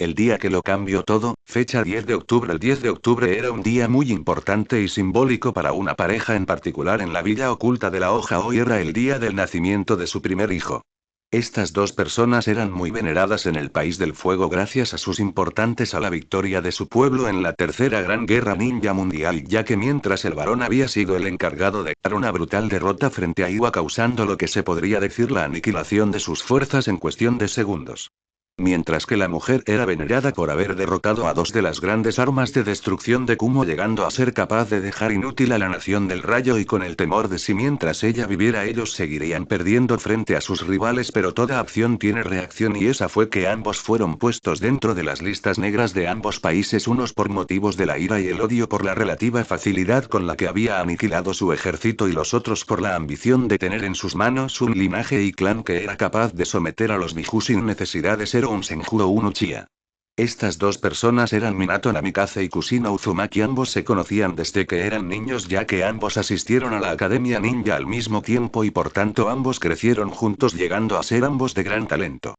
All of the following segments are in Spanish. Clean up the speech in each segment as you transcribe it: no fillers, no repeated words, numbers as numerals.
El día que lo cambió todo, fecha 10 de octubre. El 10 de octubre era un día muy importante y simbólico para una pareja en particular en la villa oculta de la hoja. Hoy era el día del nacimiento de su primer hijo. Estas dos personas eran muy veneradas en el País del Fuego gracias a sus importantes a la victoria de su pueblo en la Tercera Gran Guerra Ninja Mundial, ya que mientras el varón había sido el encargado de dar una brutal derrota frente a Iwa causando lo que se podría decir la aniquilación de sus fuerzas en cuestión de segundos. Mientras que la mujer era venerada por haber derrotado a dos de las grandes armas de destrucción de Kumo, llegando a ser capaz de dejar inútil a la nación del rayo, y con el temor de si mientras ella viviera ellos seguirían perdiendo frente a sus rivales. Pero toda acción tiene reacción, y esa fue que ambos fueron puestos dentro de las listas negras de ambos países, unos por motivos de la ira y el odio por la relativa facilidad con la que había aniquilado su ejército, y los otros por la ambición de tener en sus manos un linaje y clan que era capaz de someter a los Biju sin necesidad de ser un Senju o un Uchiha. Estas dos personas eran Minato Namikaze y Kushina Uzumaki. Ambos se conocían desde que eran niños, ya que ambos asistieron a la Academia Ninja al mismo tiempo y por tanto ambos crecieron juntos, llegando a ser ambos de gran talento.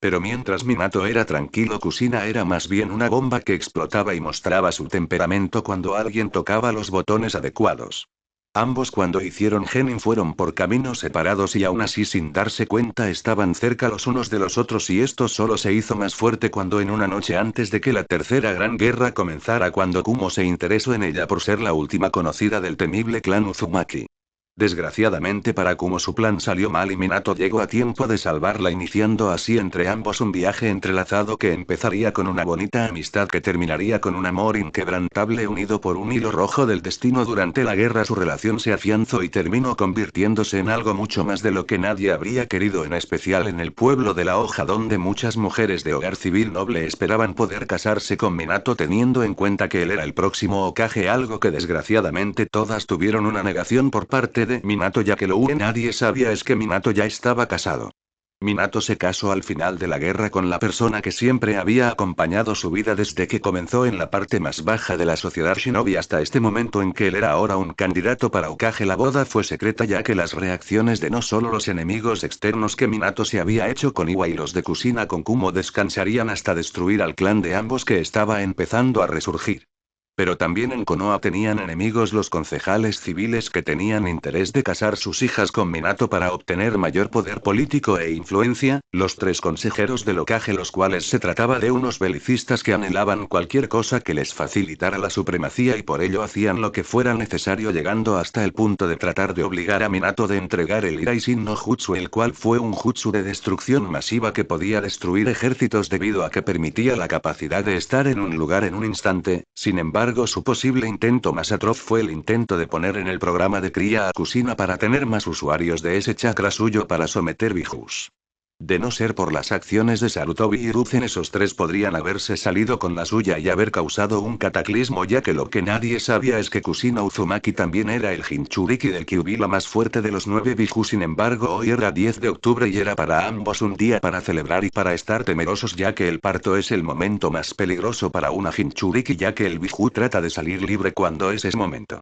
Pero mientras Minato era tranquilo, Kushina era más bien una bomba que explotaba y mostraba su temperamento cuando alguien tocaba los botones adecuados. Ambos cuando hicieron Genin fueron por caminos separados y aún así sin darse cuenta estaban cerca los unos de los otros, y esto solo se hizo más fuerte cuando en una noche antes de que la Tercera Gran Guerra comenzara, cuando Kumo se interesó en ella por ser la última conocida del temible clan Uzumaki. Desgraciadamente para Kumo su plan salió mal y Minato llegó a tiempo de salvarla, iniciando así entre ambos un viaje entrelazado que empezaría con una bonita amistad que terminaría con un amor inquebrantable unido por un hilo rojo del destino. Durante la guerra su relación se afianzó y terminó convirtiéndose en algo mucho más de lo que nadie habría querido, en especial en el pueblo de la hoja, donde muchas mujeres de hogar civil noble esperaban poder casarse con Minato, teniendo en cuenta que él era el próximo Hokage, algo que desgraciadamente todas tuvieron una negación por parte de Minato, ya que lo que nadie sabía es que Minato ya estaba casado. Minato se casó al final de la guerra con la persona que siempre había acompañado su vida desde que comenzó en la parte más baja de la sociedad shinobi hasta este momento en que él era ahora un candidato para Hokage. La boda fue secreta, ya que las reacciones de no solo los enemigos externos que Minato se había hecho con Iwa y los de Kushina con Kumo descansarían hasta destruir al clan de ambos, que estaba empezando a resurgir. Pero también en Konoha tenían enemigos los concejales civiles, que tenían interés de casar sus hijas con Minato para obtener mayor poder político e influencia, los tres consejeros del Hokage, los cuales se trataba de unos belicistas que anhelaban cualquier cosa que les facilitara la supremacía y por ello hacían lo que fuera necesario, llegando hasta el punto de tratar de obligar a Minato de entregar el Iraishin no Jutsu, el cual fue un jutsu de destrucción masiva que podía destruir ejércitos debido a que permitía la capacidad de estar en un lugar en un instante. Sin embargo, su posible intento más atroz fue el intento de poner en el programa de cría a Kushina para tener más usuarios de ese chakra suyo para someter Bijus. De no ser por las acciones de Sarutobi y Ruzen, esos tres podrían haberse salido con la suya y haber causado un cataclismo, ya que lo que nadie sabía es que Kushina Uzumaki también era el Jinchuriki del Kyuubi, la más fuerte de los 9 Biju. Sin embargo, hoy era 10 de octubre y era para ambos un día para celebrar y para estar temerosos, ya que el parto es el momento más peligroso para una Jinchuriki, ya que el Biju trata de salir libre cuando es ese momento.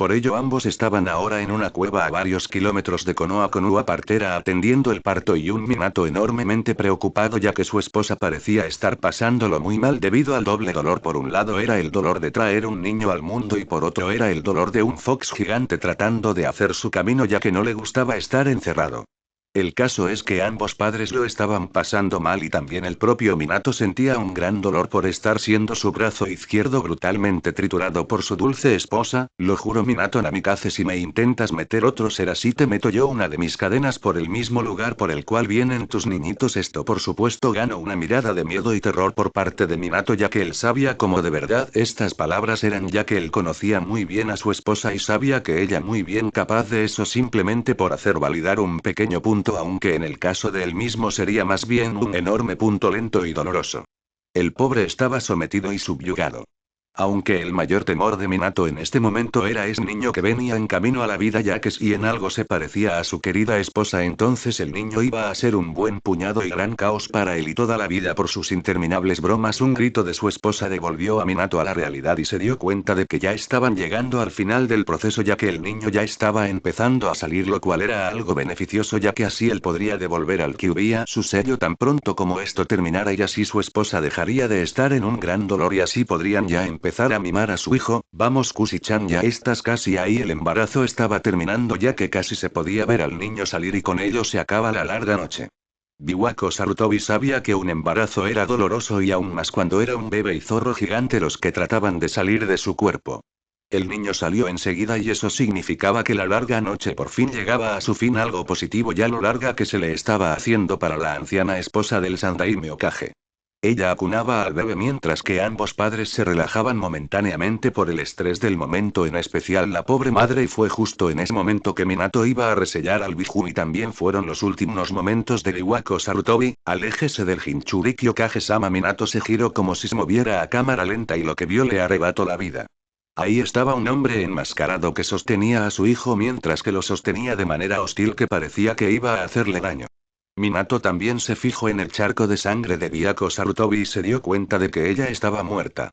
Por ello ambos estaban ahora en una cueva a varios kilómetros de Konoha, con Ua partera atendiendo el parto y un Minato enormemente preocupado, ya que su esposa parecía estar pasándolo muy mal debido al doble dolor. Por un lado era el dolor de traer un niño al mundo y por otro era el dolor de un fox gigante tratando de hacer su camino, ya que no le gustaba estar encerrado. El caso es que ambos padres lo estaban pasando mal y también el propio Minato sentía un gran dolor por estar siendo su brazo izquierdo brutalmente triturado por su dulce esposa. Lo juro, Minato Namikaze, si me intentas meter otro ser así te meto yo una de mis cadenas por el mismo lugar por el cual vienen tus niñitos. Esto por supuesto ganó una mirada de miedo y terror por parte de Minato, ya que él sabía cómo de verdad estas palabras eran, ya que él conocía muy bien a su esposa y sabía que ella muy bien capaz de eso simplemente por hacer validar un pequeño punto, aunque en el caso de él mismo sería más bien un enorme punto lento y doloroso. El pobre estaba sometido y subyugado. Aunque el mayor temor de Minato en este momento era ese niño que venía en camino a la vida, ya que si en algo se parecía a su querida esposa, entonces el niño iba a ser un buen puñado y gran caos para él y toda la vida por sus interminables bromas. Un grito de su esposa devolvió a Minato a la realidad y se dio cuenta de que ya estaban llegando al final del proceso, ya que el niño ya estaba empezando a salir, lo cual era algo beneficioso, ya que así él podría devolver al Kyuubi su sello tan pronto como esto terminara, y así su esposa dejaría de estar en un gran dolor y así podrían ya empezar a mimar a su hijo. Vamos Kushi-chan, ya estás casi ahí. El embarazo estaba terminando, ya que casi se podía ver al niño salir y con ello se acaba la larga noche. Biwako Sarutobi sabía que un embarazo era doloroso y aún más cuando era un bebé y zorro gigante los que trataban de salir de su cuerpo. El niño salió enseguida y eso significaba que la larga noche por fin llegaba a su fin, algo positivo ya lo larga que se le estaba haciendo para la anciana esposa del Sandaime Hokage. Ella acunaba al bebé mientras que ambos padres se relajaban momentáneamente por el estrés del momento, en especial la pobre madre, y fue justo en ese momento que Minato iba a resellar al Biju y también fueron los últimos momentos de Biwako Sarutobi. Aléjese del Jinchuriki Hokage-sama. Minato se giró como si se moviera a cámara lenta y lo que vio le arrebató la vida. Ahí estaba un hombre enmascarado que sostenía a su hijo mientras que lo sostenía de manera hostil que parecía que iba a hacerle daño. Minato también se fijó en el charco de sangre de Biwako Sarutobi y se dio cuenta de que ella estaba muerta.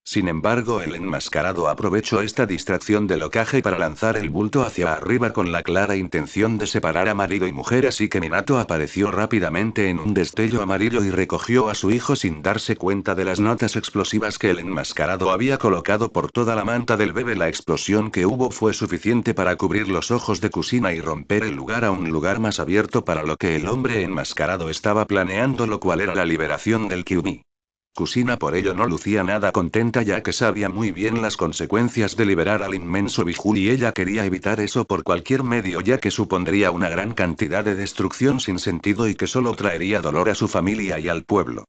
Sin embargo, el enmascarado aprovechó esta distracción del Hokage para lanzar el bulto hacia arriba con la clara intención de separar a marido y mujer, así que Minato apareció rápidamente en un destello amarillo y recogió a su hijo sin darse cuenta de las notas explosivas que el enmascarado había colocado por toda la manta del bebé. La explosión que hubo fue suficiente para cubrir los ojos de Kushina y romper el lugar a un lugar más abierto para lo que el hombre enmascarado estaba planeando, lo cual era la liberación del Kyuubi. Kushina por ello no lucía nada contenta, ya que sabía muy bien las consecuencias de liberar al inmenso Biju y ella quería evitar eso por cualquier medio, ya que supondría una gran cantidad de destrucción sin sentido y que solo traería dolor a su familia y al pueblo.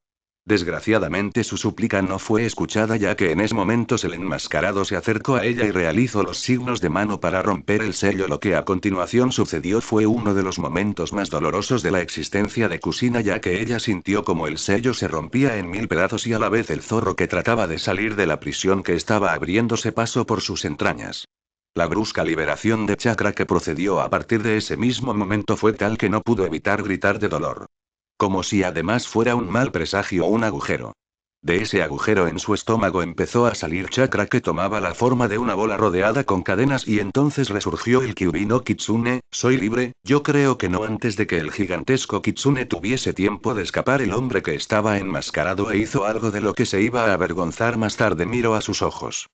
Desgraciadamente su súplica no fue escuchada, ya que en ese momento el enmascarado se acercó a ella y realizó los signos de mano para romper el sello. Lo que a continuación sucedió fue uno de los momentos más dolorosos de la existencia de Kushina, ya que ella sintió como el sello se rompía en mil pedazos y a la vez el zorro que trataba de salir de la prisión que estaba abriéndose paso por sus entrañas. La brusca liberación de chakra que procedió a partir de ese mismo momento fue tal que no pudo evitar gritar de dolor. Como si además fuera un mal presagio o un agujero. De ese agujero en su estómago empezó a salir chakra que tomaba la forma de una bola rodeada con cadenas y entonces resurgió el Kyuubi no Kitsune. Soy libre. Yo creo que no antes de que el gigantesco Kitsune tuviese tiempo de escapar. El hombre que estaba enmascarado e hizo algo de lo que se iba a avergonzar más tarde miró a sus ojos.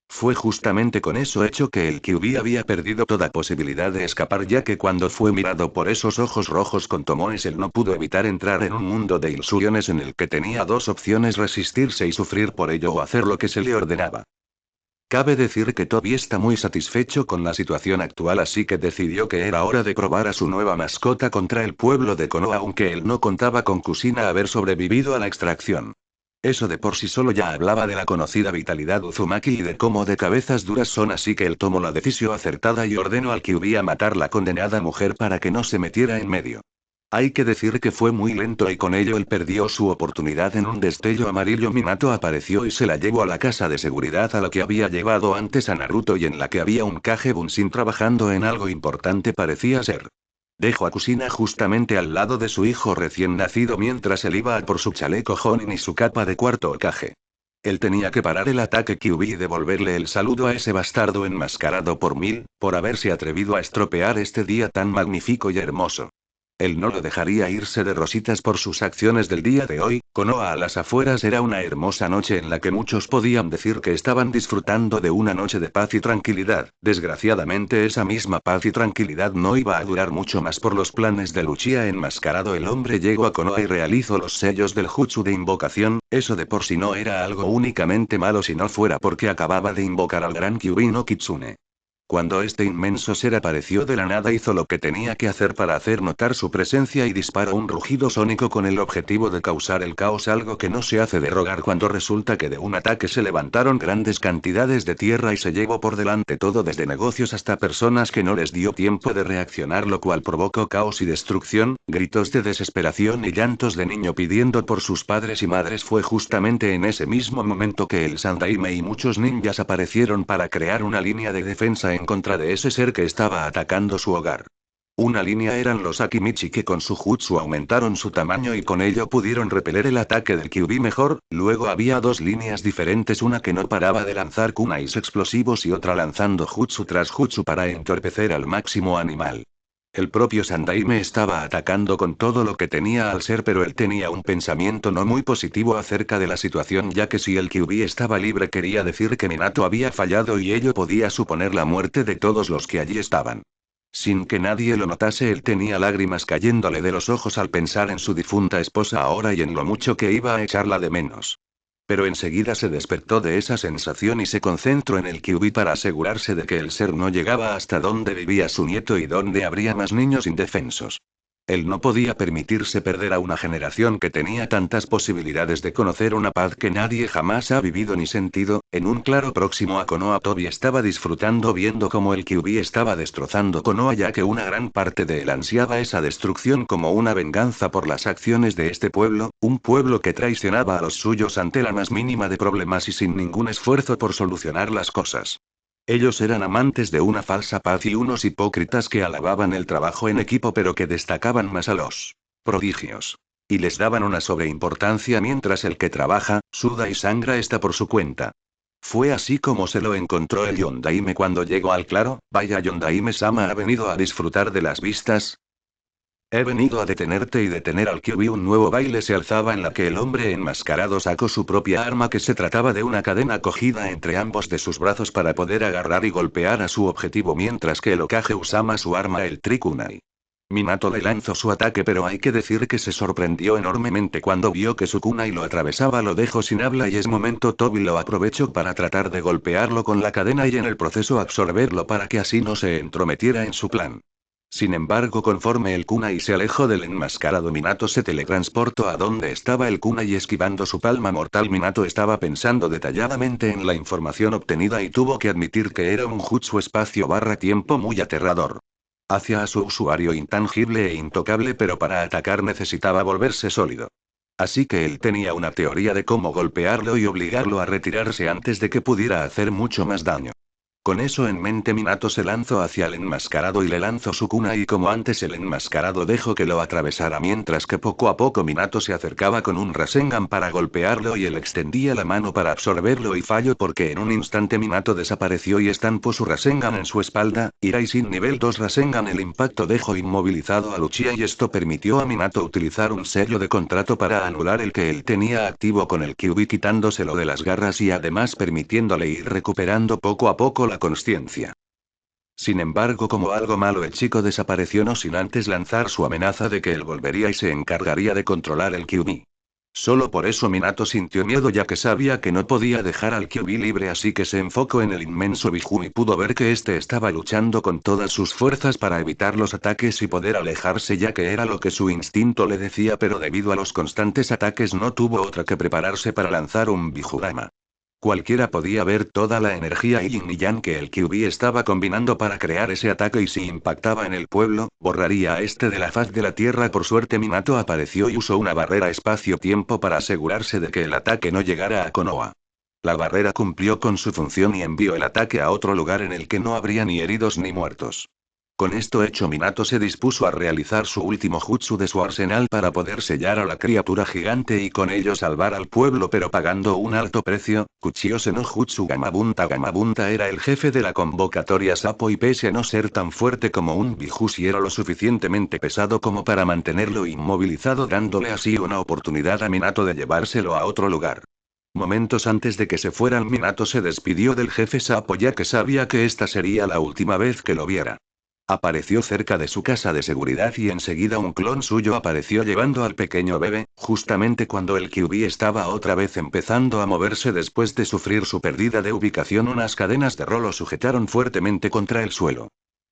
Fue justamente con eso hecho que el Kyuubi había perdido toda posibilidad de escapar, ya que cuando fue mirado por esos ojos rojos con Tomoes él no pudo evitar entrar en un mundo de ilusiones en el que tenía dos opciones: resistirse y sufrir por ello o hacer lo que se le ordenaba. Cabe decir que Tobi está muy satisfecho con la situación actual, así que decidió que era hora de probar a su nueva mascota contra el pueblo de Konoha, aunque él no contaba con Kushina haber sobrevivido a la extracción. Eso de por sí solo ya hablaba de la conocida vitalidad Uzumaki y de cómo de cabezas duras son, así que él tomó la decisión acertada y ordenó al Kyuubi a matar la condenada mujer para que no se metiera en medio. Hay que decir que fue muy lento y con ello él perdió su oportunidad. En un destello amarillo Minato apareció y se la llevó a la casa de seguridad a la que había llevado antes a Naruto y en la que había un Kage Bunshin trabajando en algo importante, parecía ser. Dejó a Kushina justamente al lado de su hijo recién nacido mientras él iba a por su chaleco Jonin y su capa de cuarto Hokage. Él tenía que parar el ataque Kyuubi y devolverle el saludo a ese bastardo enmascarado por haberse atrevido a estropear este día tan magnífico y hermoso. Él no lo dejaría irse de rositas por sus acciones del día de hoy. Konoha a las afueras era una hermosa noche en la que muchos podían decir que estaban disfrutando de una noche de paz y tranquilidad. Desgraciadamente esa misma paz y tranquilidad no iba a durar mucho más por los planes de Uchiha enmascarado. El hombre llegó a Konoha y realizó los sellos del jutsu de invocación. Eso de por sí no era algo únicamente malo si no fuera porque acababa de invocar al gran Kyuubi no Kitsune. Cuando este inmenso ser apareció de la nada hizo lo que tenía que hacer para hacer notar su presencia y disparó un rugido sónico con el objetivo de causar el caos, algo que no se hace de rogar cuando resulta que de un ataque se levantaron grandes cantidades de tierra y se llevó por delante todo desde negocios hasta personas que no les dio tiempo de reaccionar, lo cual provocó caos y destrucción, gritos de desesperación y llantos de niño pidiendo por sus padres y madres. Fue justamente en ese mismo momento que el Sandaime y muchos ninjas aparecieron para crear una línea de defensa en contra de ese ser que estaba atacando su hogar. Una línea eran los Akimichi, que con su jutsu aumentaron su tamaño y con ello pudieron repeler el ataque del Kyuubi mejor. Luego había dos líneas diferentes, una que no paraba de lanzar kunais explosivos y otra lanzando jutsu tras jutsu para entorpecer al máximo animal. El propio Sandaime estaba atacando con todo lo que tenía al ser, pero él tenía un pensamiento no muy positivo acerca de la situación, ya que si el Kyuubi estaba libre quería decir que Minato había fallado y ello podía suponer la muerte de todos los que allí estaban. Sin que nadie lo notase, él tenía lágrimas cayéndole de los ojos al pensar en su difunta esposa ahora y en lo mucho que iba a echarla de menos. Pero enseguida se despertó de esa sensación y se concentró en el Kyuubi para asegurarse de que el ser no llegaba hasta donde vivía su nieto y donde habría más niños indefensos. Él no podía permitirse perder a una generación que tenía tantas posibilidades de conocer una paz que nadie jamás ha vivido ni sentido. En un claro próximo a Konoha, Tobi estaba disfrutando viendo cómo el Kyuubi estaba destrozando Konoha, ya que una gran parte de él ansiaba esa destrucción como una venganza por las acciones de este pueblo, un pueblo que traicionaba a los suyos ante la más mínima de problemas y sin ningún esfuerzo por solucionar las cosas. Ellos eran amantes de una falsa paz y unos hipócritas que alababan el trabajo en equipo pero que destacaban más a los prodigios. Y les daban una sobreimportancia mientras el que trabaja, suda y sangra está por su cuenta. Fue así como se lo encontró el Yondaime cuando llegó al claro. Vaya, Yondaime-sama ha venido a disfrutar de las vistas. He venido a detenerte y detener al Kyuubi. Un nuevo baile se alzaba en la que el hombre enmascarado sacó su propia arma, que se trataba de una cadena cogida entre ambos de sus brazos para poder agarrar y golpear a su objetivo, mientras que el Hokage usaba su arma, el Trikunai. Minato le lanzó su ataque, pero hay que decir que se sorprendió enormemente cuando vio que su kunai lo atravesaba. Lo dejó sin habla y es momento Tobi lo aprovechó para tratar de golpearlo con la cadena y en el proceso absorberlo para que así no se entrometiera en su plan. Sin embargo, conforme el kunai se alejó del enmascarado, Minato se teletransportó a donde estaba el kunai esquivando su palma mortal. Minato estaba pensando detalladamente en la información obtenida y tuvo que admitir que era un jutsu espacio-tiempo muy aterrador. Hacia a su usuario intangible e intocable, pero para atacar necesitaba volverse sólido. Así que él tenía una teoría de cómo golpearlo y obligarlo a retirarse antes de que pudiera hacer mucho más daño. Con eso en mente, Minato se lanzó hacia el enmascarado y le lanzó su kunai, y como antes el enmascarado dejó que lo atravesara, mientras que poco a poco Minato se acercaba con un Rasengan para golpearlo y él extendía la mano para absorberlo y falló, porque en un instante Minato desapareció y estampó su Rasengan en su espalda. Iraisin nivel 2 Rasengan. El impacto dejó inmovilizado a Uchiha y esto permitió a Minato utilizar un sello de contrato para anular el que él tenía activo con el Kyuubi, quitándoselo de las garras y además permitiéndole ir recuperando poco a poco la consciencia. Sin embargo, como algo malo, el chico desapareció no sin antes lanzar su amenaza de que él volvería y se encargaría de controlar el Kyuubi. Solo por eso Minato sintió miedo, ya que sabía que no podía dejar al Kyuubi libre, así que se enfocó en el inmenso Biju y pudo ver que este estaba luchando con todas sus fuerzas para evitar los ataques y poder alejarse, ya que era lo que su instinto le decía, pero debido a los constantes ataques no tuvo otra que prepararse para lanzar un Bijurama. Cualquiera podía ver toda la energía yin y yang que el Kyuubi estaba combinando para crear ese ataque, y si impactaba en el pueblo, borraría a este de la faz de la tierra. Por suerte Minato apareció y usó una barrera espacio-tiempo para asegurarse de que el ataque no llegara a Konoha. La barrera cumplió con su función y envió el ataque a otro lugar en el que no habría ni heridos ni muertos. Con esto hecho, Minato se dispuso a realizar su último jutsu de su arsenal para poder sellar a la criatura gigante y con ello salvar al pueblo, pero pagando un alto precio. Kuchiyose no Jutsu Gamabunta. Gamabunta era el jefe de la convocatoria Sapo y pese a no ser tan fuerte como un Biju, sí era lo suficientemente pesado como para mantenerlo inmovilizado, dándole así una oportunidad a Minato de llevárselo a otro lugar. Momentos antes de que se fueran, Minato se despidió del jefe Sapo, ya que sabía que esta sería la última vez que lo viera. Apareció cerca de su casa de seguridad y enseguida un clon suyo apareció llevando al pequeño bebé, justamente cuando el QB estaba otra vez empezando a moverse después de sufrir su pérdida de ubicación. Unas cadenas de rolo sujetaron fuertemente contra el suelo.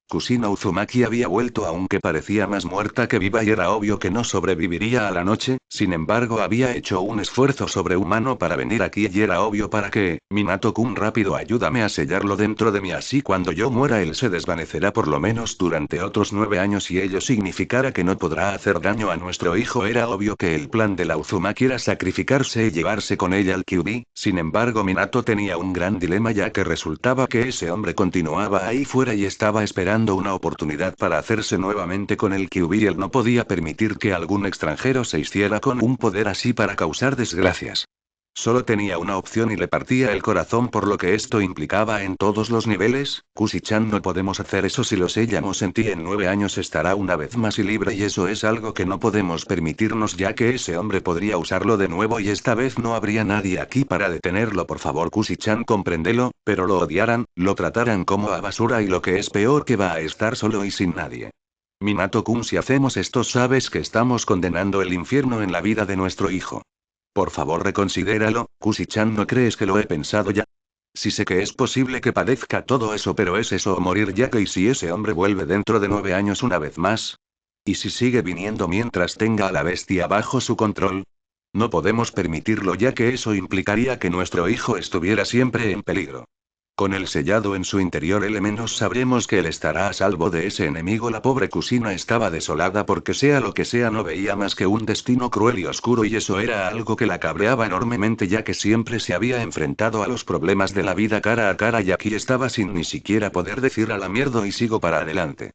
Kusino Uzumaki había vuelto aunque parecía más muerta que viva y era obvio que no sobreviviría a la noche, sin embargo había hecho un esfuerzo sobrehumano para venir aquí y era obvio para qué. Minato-kun, rápido, ayúdame a sellarlo dentro de mí, así cuando yo muera él se desvanecerá por lo menos durante otros 9 años y ello significará que no podrá hacer daño a nuestro hijo. Era obvio que el plan de la Uzumaki era sacrificarse y llevarse con ella al QB, sin embargo Minato tenía un gran dilema ya que resultaba que ese hombre continuaba ahí fuera y estaba esperando una oportunidad para hacerse nuevamente con el QB y él no podía permitir que algún extranjero se hiciera con un poder así para causar desgracias. Solo tenía una opción y le partía el corazón por lo que esto implicaba en todos los niveles. Kushi-chan, no podemos hacer eso. Si lo sellamos en ti en 9 años estará una vez más y libre y eso es algo que no podemos permitirnos ya que ese hombre podría usarlo de nuevo y esta vez no habría nadie aquí para detenerlo. Por favor Kushi-chan, compréndelo, pero lo odiarán, lo tratarán como a basura y lo que es peor que va a estar solo y sin nadie. Minato-kun, si hacemos esto sabes que estamos condenando el infierno en la vida de nuestro hijo. Por favor reconsidéralo, Kushi-chan, ¿no crees que lo he pensado ya? Sí sé que es posible que padezca todo eso, pero es eso o morir ya que, ¿y si ese hombre vuelve dentro de 9 años una vez más? ¿Y si sigue viniendo mientras tenga a la bestia bajo su control? No podemos permitirlo ya que eso implicaría que nuestro hijo estuviera siempre en peligro. Con el sellado en su interior al menos sabremos que él estará a salvo de ese enemigo. La pobre Kusina estaba desolada porque sea lo que sea no veía más que un destino cruel y oscuro y eso era algo que la cabreaba enormemente ya que siempre se había enfrentado a los problemas de la vida cara a cara y aquí estaba sin ni siquiera poder decir a la mierda y sigo para adelante.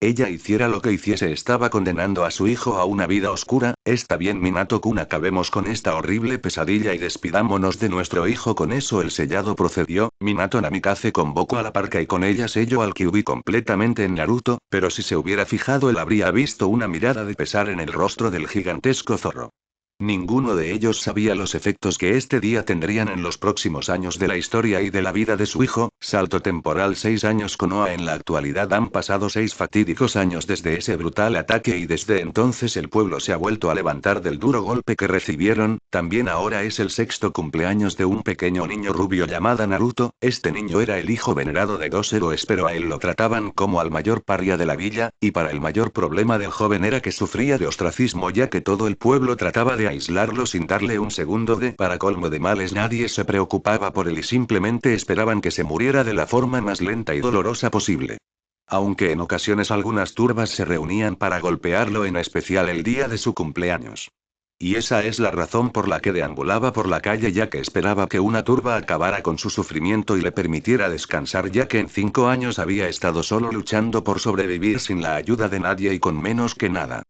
Ella hiciera lo que hiciese estaba condenando a su hijo a una vida oscura. Está bien Minato-kun, acabemos con esta horrible pesadilla y despidámonos de nuestro hijo. Con eso el sellado procedió. Minato Namikaze convocó a la parca y con ella selló al Kyuubi completamente en Naruto, pero si se hubiera fijado él habría visto una mirada de pesar en el rostro del gigantesco zorro. Ninguno de ellos sabía los efectos que este día tendrían en los próximos años de la historia y de la vida de su hijo. Salto temporal: 6 años. Konoha. En la actualidad han pasado 6 fatídicos años desde ese brutal ataque y desde entonces el pueblo se ha vuelto a levantar del duro golpe que recibieron. También ahora es el 6º cumpleaños de un pequeño niño rubio llamado Naruto. Este niño era el hijo venerado de 2 héroes, pero a él lo trataban como al mayor paria de la villa, y para el mayor problema del joven era que sufría de ostracismo ya que todo el pueblo trataba de aislarlo sin darle un segundo de. Para colmo de males nadie se preocupaba por él y simplemente esperaban que se muriera de la forma más lenta y dolorosa posible. Aunque en ocasiones algunas turbas se reunían para golpearlo, en especial el día de su cumpleaños. Y esa es la razón por la que deambulaba por la calle ya que esperaba que una turba acabara con su sufrimiento y le permitiera descansar ya que en 5 años había estado solo luchando por sobrevivir sin la ayuda de nadie y con menos que nada.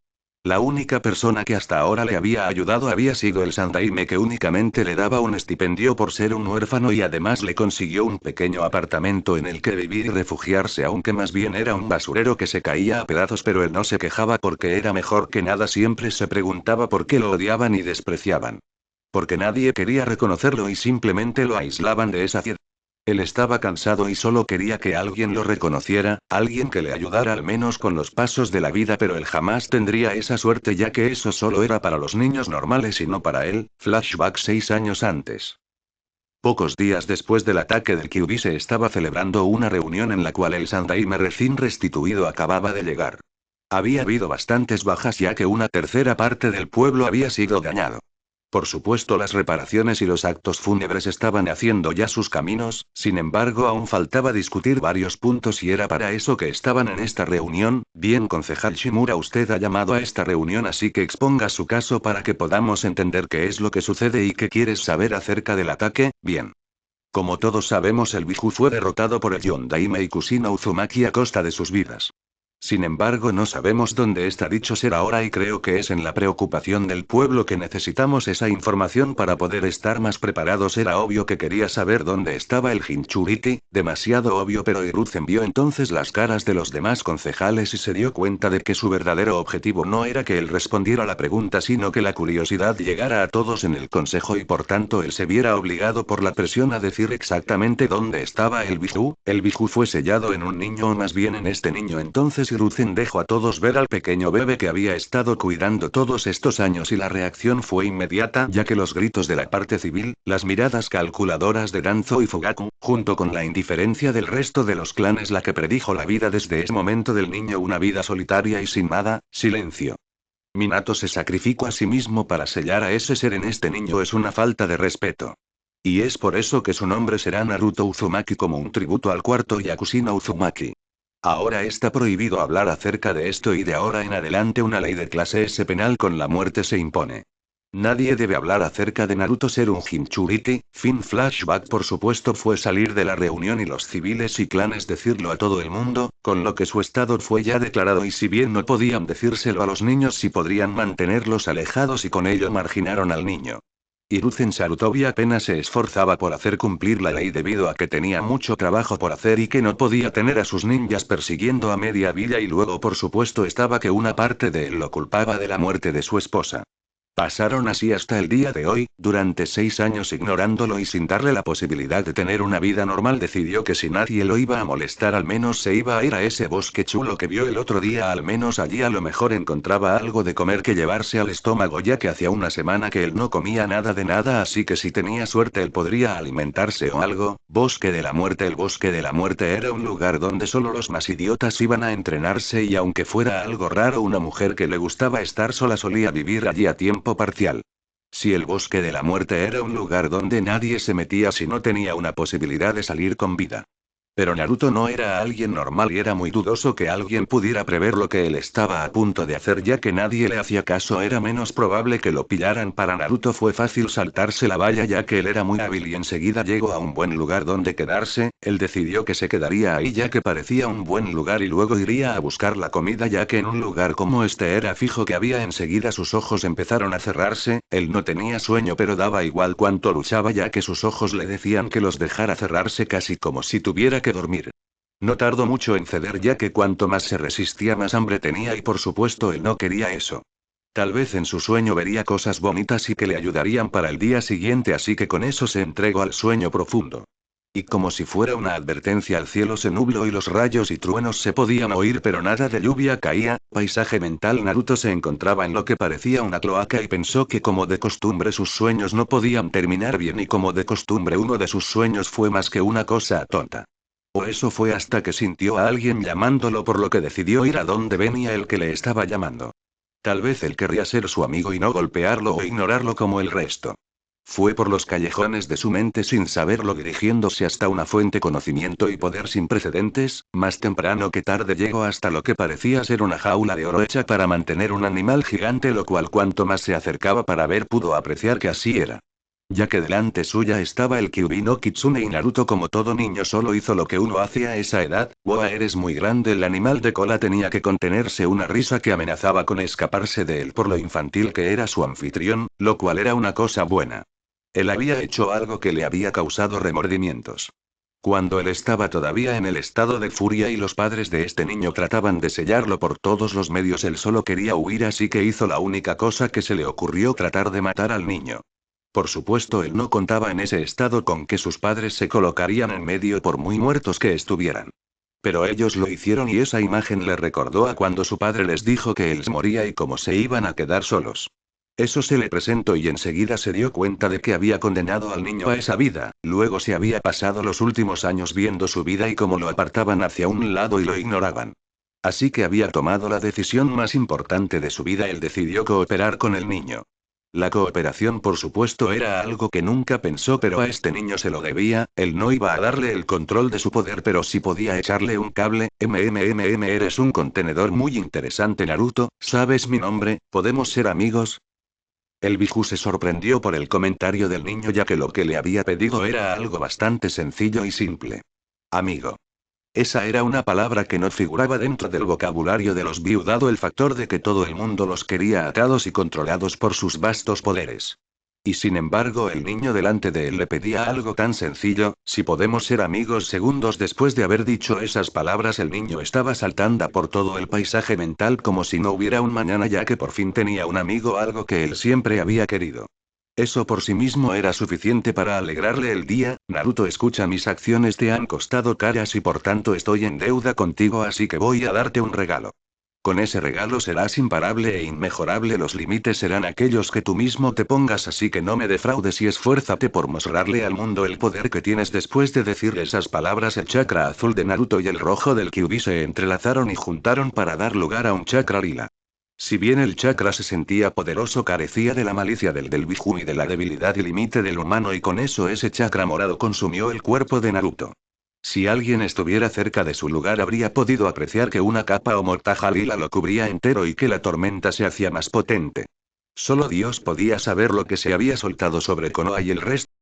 La única persona que hasta ahora le había ayudado había sido el Sandaime que únicamente le daba un estipendio por ser un huérfano y además le consiguió un pequeño apartamento en el que vivir y refugiarse, aunque más bien era un basurero que se caía a pedazos, pero él no se quejaba porque era mejor que nada. Siempre se preguntaba por qué lo odiaban y despreciaban. Porque nadie quería reconocerlo y simplemente lo aislaban de esa ciudad. Él estaba cansado y solo quería que alguien lo reconociera, alguien que le ayudara al menos con los pasos de la vida, pero él jamás tendría esa suerte ya que eso solo era para los niños normales y no para él. Flashback: 6 años antes. Pocos días después del ataque del Kyuubi se estaba celebrando una reunión en la cual el Sandaime recién restituido acababa de llegar. Había habido bastantes bajas ya que una tercera parte del pueblo había sido dañado. Por supuesto, las reparaciones y los actos fúnebres estaban haciendo ya sus caminos, sin embargo aún faltaba discutir varios puntos y era para eso que estaban en esta reunión. Bien concejal Shimura, usted ha llamado a esta reunión así que exponga su caso para que podamos entender qué es lo que sucede y qué quieres saber acerca del ataque. Bien. Como todos sabemos, el Biju fue derrotado por el Yondaime y Kusino Uzumaki a costa de sus vidas. Sin embargo, no sabemos dónde está dicho ser ahora y creo que es en la preocupación del pueblo que necesitamos esa información para poder estar más preparados. Era obvio que quería saber dónde estaba el Jinchuriki, demasiado obvio, pero Hiruzen vio entonces las caras de los demás concejales y se dio cuenta de que su verdadero objetivo no era que él respondiera a la pregunta sino que la curiosidad llegara a todos en el consejo y por tanto él se viera obligado por la presión a decir exactamente dónde estaba el Biju. El Biju fue sellado en un niño o más bien en este niño entonces Entonces Hiruzen dejó a todos ver al pequeño bebé que había estado cuidando todos estos años y la reacción fue inmediata ya que los gritos de la parte civil, las miradas calculadoras de Danzo y Fugaku, junto con la indiferencia del resto de los clanes la que predijo la vida desde ese momento del niño una vida solitaria y sin nada, silencio. Minato se sacrificó a sí mismo para sellar a ese ser en este niño es una falta de respeto. Y es por eso que su nombre será Naruto Uzumaki como un tributo al cuarto Yakushina Uzumaki. Ahora está prohibido hablar acerca de esto y de ahora en adelante una ley de clase S penal con la muerte se impone. Nadie debe hablar acerca de Naruto ser un Jinchuriki. Fin flashback por supuesto fue salir de la reunión y los civiles y clanes decirlo a todo el mundo, con lo que su estado fue ya declarado y si bien no podían decírselo a los niños sí podrían mantenerlos alejados y con ello marginaron al niño. Hiruzen Sarutobi apenas se esforzaba por hacer cumplir la ley debido a que tenía mucho trabajo por hacer y que no podía tener a sus ninjas persiguiendo a media villa y luego por supuesto estaba que una parte de él lo culpaba de la muerte de su esposa. Pasaron así hasta el día de hoy, durante 6 años ignorándolo y sin darle la posibilidad de tener una vida normal decidió que si nadie lo iba a molestar al menos se iba a ir a ese bosque chulo que vio el otro día al menos allí a lo mejor encontraba algo de comer que llevarse al estómago ya que hacía una semana que él no comía nada de nada así que si tenía suerte él podría alimentarse o algo. Bosque de la Muerte. El Bosque de la Muerte era un lugar donde solo los más idiotas iban a entrenarse y aunque fuera algo raro una mujer que le gustaba estar sola solía vivir allí a tiempo parcial. Si el Bosque de la Muerte era un lugar donde nadie se metía si no tenía una posibilidad de salir con vida. Pero Naruto no era alguien normal y era muy dudoso que alguien pudiera prever lo que él estaba a punto de hacer ya que nadie le hacía caso era menos probable que lo pillaran para Naruto fue fácil saltarse la valla ya que él era muy hábil y enseguida llegó a un buen lugar donde quedarse, él decidió que se quedaría ahí ya que parecía un buen lugar y luego iría a buscar la comida ya que en un lugar como este era fijo que había enseguida sus ojos empezaron a cerrarse, él no tenía sueño pero daba igual cuánto luchaba ya que sus ojos le decían que los dejara cerrarse casi como si tuviera que dormir. No tardó mucho en ceder ya que cuanto más se resistía más hambre tenía y por supuesto él no quería eso. Tal vez en su sueño vería cosas bonitas y que le ayudarían para el día siguiente así que con eso se entregó al sueño profundo. Y como si fuera una advertencia al cielo se nubló y los rayos y truenos se podían oír pero nada de lluvia caía, paisaje mental Naruto se encontraba en lo que parecía una cloaca y pensó que como de costumbre sus sueños no podían terminar bien y como de costumbre uno de sus sueños fue más que una cosa tonta. O eso fue hasta que sintió a alguien llamándolo por lo que decidió ir a donde venía el que le estaba llamando. Tal vez él querría ser su amigo y no golpearlo o ignorarlo como el resto. Fue por los callejones de su mente sin saberlo dirigiéndose hasta una fuente conocimiento y poder sin precedentes, más temprano que tarde llegó hasta lo que parecía ser una jaula de oro hecha para mantener un animal gigante lo cual cuanto más se acercaba para ver pudo apreciar que así era. Ya que delante suya estaba el Kyuubi no Kitsune y Naruto como todo niño solo hizo lo que uno hacía a esa edad, «Boa eres muy grande» el animal de cola tenía que contenerse una risa que amenazaba con escaparse de él por lo infantil que era su anfitrión, lo cual era una cosa buena. Él había hecho algo que le había causado remordimientos. Cuando él estaba todavía en el estado de furia y los padres de este niño trataban de sellarlo por todos los medios él solo quería huir así que hizo la única cosa que se le ocurrió tratar de matar al niño. Por supuesto él no contaba en ese estado con que sus padres se colocarían en medio por muy muertos que estuvieran. Pero ellos lo hicieron y esa imagen le recordó a cuando su padre les dijo que él moría y cómo se iban a quedar solos. Eso se le presentó y enseguida se dio cuenta de que había condenado al niño a esa vida, luego se había pasado los últimos años viendo su vida y cómo lo apartaban hacia un lado y lo ignoraban. Así que había tomado la decisión más importante de su vida, él decidió cooperar con el niño. La cooperación por supuesto era algo que nunca pensó pero a este niño se lo debía, él no iba a darle el control de su poder pero sí podía echarle un cable. Eres un contenedor muy interesante Naruto, ¿sabes mi nombre? ¿Podemos ser amigos? El Biju se sorprendió por el comentario del niño ya que lo que le había pedido era algo bastante sencillo y simple. Amigo. Esa era una palabra que no figuraba dentro del vocabulario de los Byu dado el factor de que todo el mundo los quería atados y controlados por sus vastos poderes. Y sin embargo el niño delante de él le pedía algo tan sencillo, si podemos ser amigos segundos después de haber dicho esas palabras el niño estaba saltando por todo el paisaje mental como si no hubiera un mañana ya que por fin tenía un amigo algo que él siempre había querido. Eso por sí mismo era suficiente para alegrarle el día. Naruto, escucha, mis acciones te han costado caras y por tanto estoy en deuda contigo, así que voy a darte un regalo. Con ese regalo serás imparable e inmejorable, los límites serán aquellos que tú mismo te pongas, así que no me defraudes y esfuérzate por mostrarle al mundo el poder que tienes. Después de decir esas palabras, el chakra azul de Naruto y el rojo del Kyuubi se entrelazaron y juntaron para dar lugar a un chakra lila. Si bien el chakra se sentía poderoso, carecía de la malicia del Biju y de la debilidad y límite del humano, y con eso ese chakra morado consumió el cuerpo de Naruto. Si alguien estuviera cerca de su lugar habría podido apreciar que una capa o mortaja lila lo cubría entero y que la tormenta se hacía más potente. Solo Dios podía saber lo que se había soltado sobre Konoha y el resto